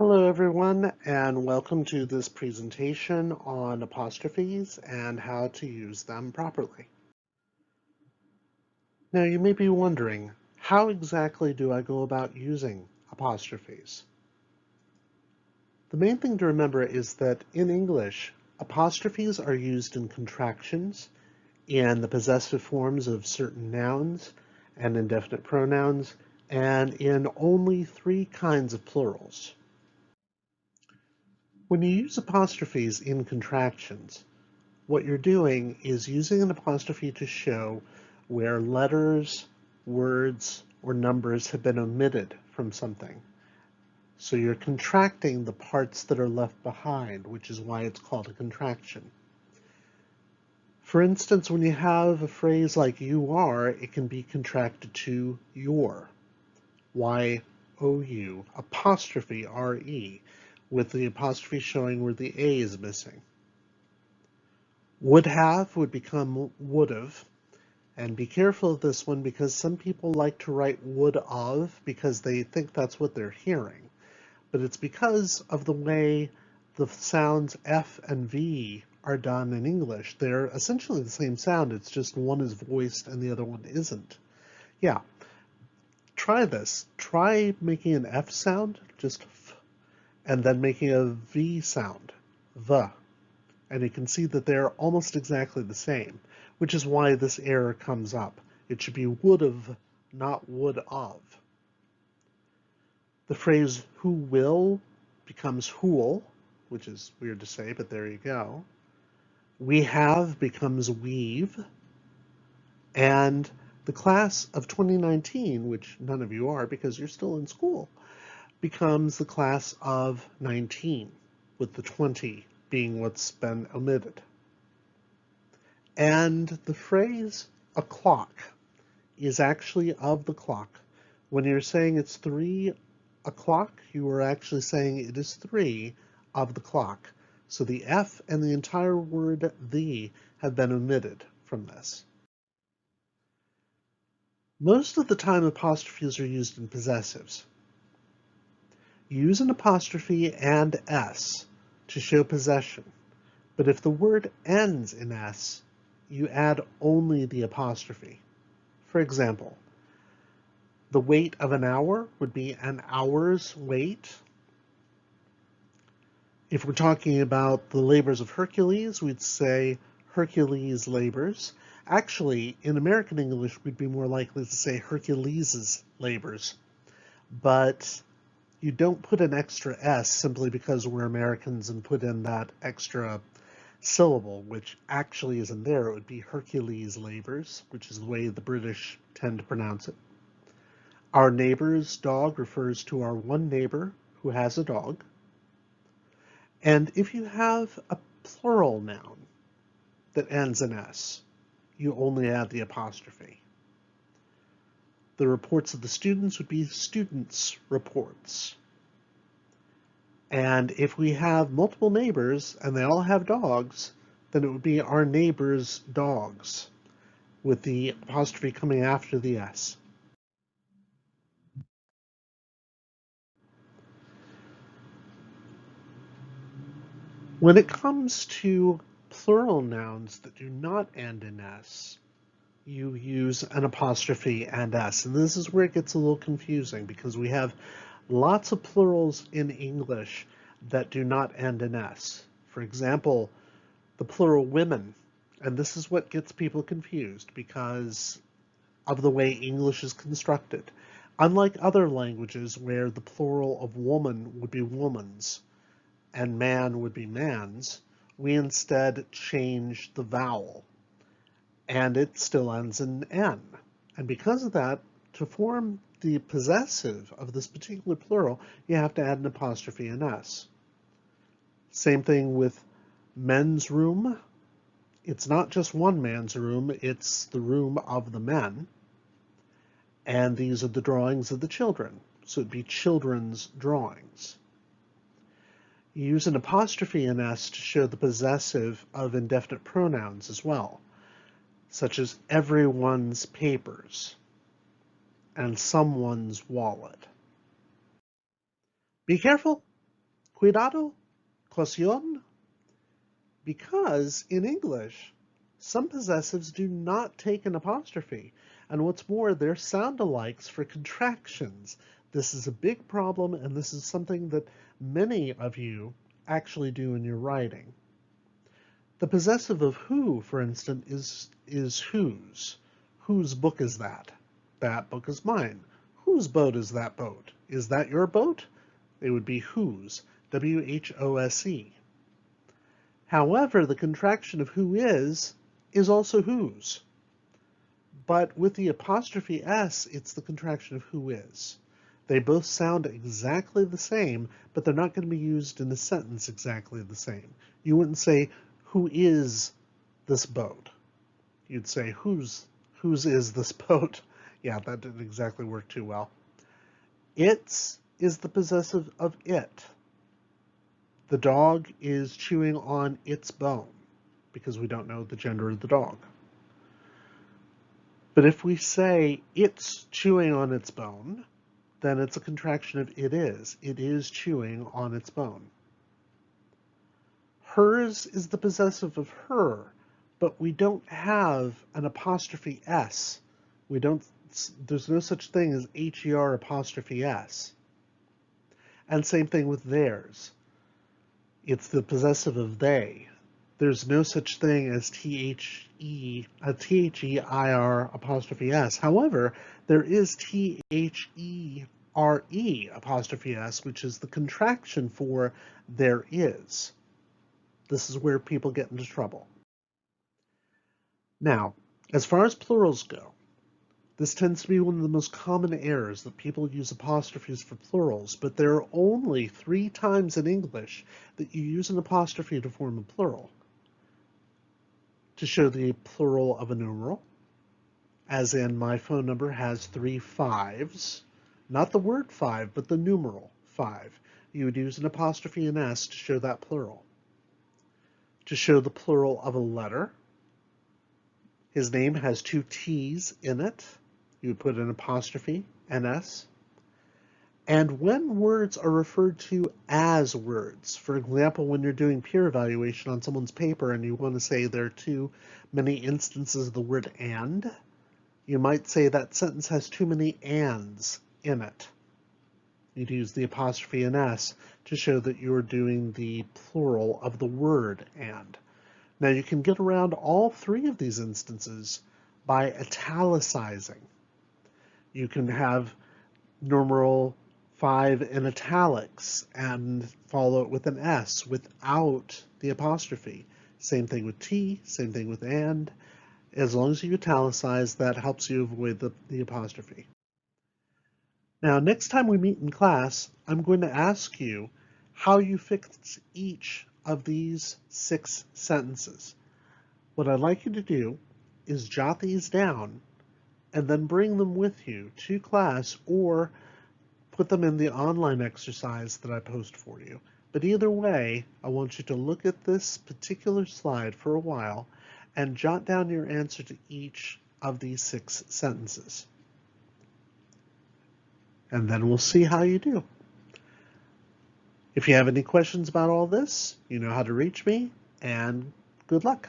Hello everyone, and welcome to this presentation on apostrophes and how to use them properly. Now you may be wondering, how exactly do I go about using apostrophes? The main thing to remember is that in English, apostrophes are used in contractions, in the possessive forms of certain nouns and indefinite pronouns, and in only three kinds of plurals. When you use apostrophes in contractions, what you're doing is using an apostrophe to show where letters, words, or numbers have been omitted from something. So you're contracting the parts that are left behind, which is why it's called a contraction. For instance, when you have a phrase like you are, it can be contracted to your. Y-O-U, apostrophe R-E, with the apostrophe showing where the A is missing. Would have would become would have. And be careful of this one because some people like to write would of because they think that's what they're hearing. But it's because of the way the sounds F and V are done in English. They're essentially the same sound, it's just one is voiced and the other one isn't. Yeah, try this. Try making an F sound, just F, and then making a V sound, the. And you can see that they're almost exactly the same, which is why this error comes up. It should be would have, not would of. The phrase who will becomes who'll, which is weird to say, but there you go. We have becomes we've. And the class of 2019, which none of you are because you're still in school, becomes the class of 19, with the 20 being what's been omitted. And the phrase a clock is actually of the clock. When you're saying it's 3 o'clock, you are actually saying it is 3 of the clock. So the F and the entire word the have been omitted from this. Most of the time apostrophes are used in possessives. Use an apostrophe and S to show possession, but if the word ends in S, you add only the apostrophe. For example, the weight of an hour would be an hour's weight. If we're talking about the labors of Hercules, we'd say Hercules' labors. Actually, in American English, we'd be more likely to say Hercules' labors. But you don't put an extra S simply because we're Americans and put in that extra syllable, which actually isn't there. It would be Hercules' labors, which is the way the British tend to pronounce it. Our neighbor's dog refers to our one neighbor who has a dog. And if you have a plural noun that ends in S, you only add the apostrophe. The reports of the students would be students' reports. And if we have multiple neighbors and they all have dogs, then it would be our neighbor's dogs, with the apostrophe coming after the S. When it comes to plural nouns that do not end in S, you use an apostrophe and S. And this is where it gets a little confusing because we have lots of plurals in English that do not end in S. For example, the plural women. And this is what gets people confused because of the way English is constructed. Unlike other languages where the plural of woman would be woman's and man would be man's, we instead change the vowel and it still ends in N. And because of that, to form the possessive of this particular plural, you have to add an apostrophe and S. Same thing with men's room. It's not just one man's room, it's the room of the men. And these are the drawings of the children. So it'd be children's drawings. You use an apostrophe and S to show the possessive of indefinite pronouns as well, such as everyone's papers and someone's wallet. Be careful, Cuidado, caution, because in English, some possessives do not take an apostrophe, and what's more, they're sound-alikes for contractions. This is a big problem, and this is something that many of you actually do in your writing. The possessive of who, for instance, is whose. Whose book is that? That book is mine. Whose boat is that boat? Is that your boat? It would be whose, W-H-O-S-E. However, the contraction of who is also whose. But with the apostrophe S, it's the contraction of who is. They both sound exactly the same, but they're not going to be used in a sentence exactly the same. You wouldn't say, who is this boat? You'd say, whose is this boat? Yeah, that didn't exactly work too well. Its is the possessive of it. The dog is chewing on its bone, because we don't know the gender of the dog. But if we say it's chewing on its bone, then it's a contraction of it is. It is chewing on its bone. Hers is the possessive of her, but we don't have an apostrophe S. There's no such thing as HER apostrophe S. And same thing with theirs. It's the possessive of they. There's no such thing as THEIR apostrophe S. However, there is THERE apostrophe S, which is the contraction for there is. This is where people get into trouble. Now, as far as plurals go, this tends to be one of the most common errors that people use apostrophes for plurals, but there are only 3 times in English that you use an apostrophe to form a plural. To show the plural of a numeral, as in my phone number has 3 5s, not the word 5, but the numeral 5. You would use an apostrophe and S to show that plural. To show the plural of a letter, his name has 2 T's in it. You would put an apostrophe and S. And when words are referred to as words, for example, when you're doing peer evaluation on someone's paper and you want to say there are too many instances of the word and, you might say that sentence has too many ands in it. You'd use the apostrophe and S to show that you're doing the plural of the word and. Now you can get around all 3 of these instances by italicizing. You can have numeral 5 in italics and follow it with an S without the apostrophe. Same thing with T, same thing with and. As long as you italicize, that helps you avoid the apostrophe. Now, next time we meet in class, I'm going to ask you how you fix each of these 6 sentences. What I'd like you to do is jot these down and then bring them with you to class or put them in the online exercise that I post for you. But either way, I want you to look at this particular slide for a while and jot down your answer to each of these 6 sentences. And then we'll see how you do. If you have any questions about all this, you know how to reach me, and good luck.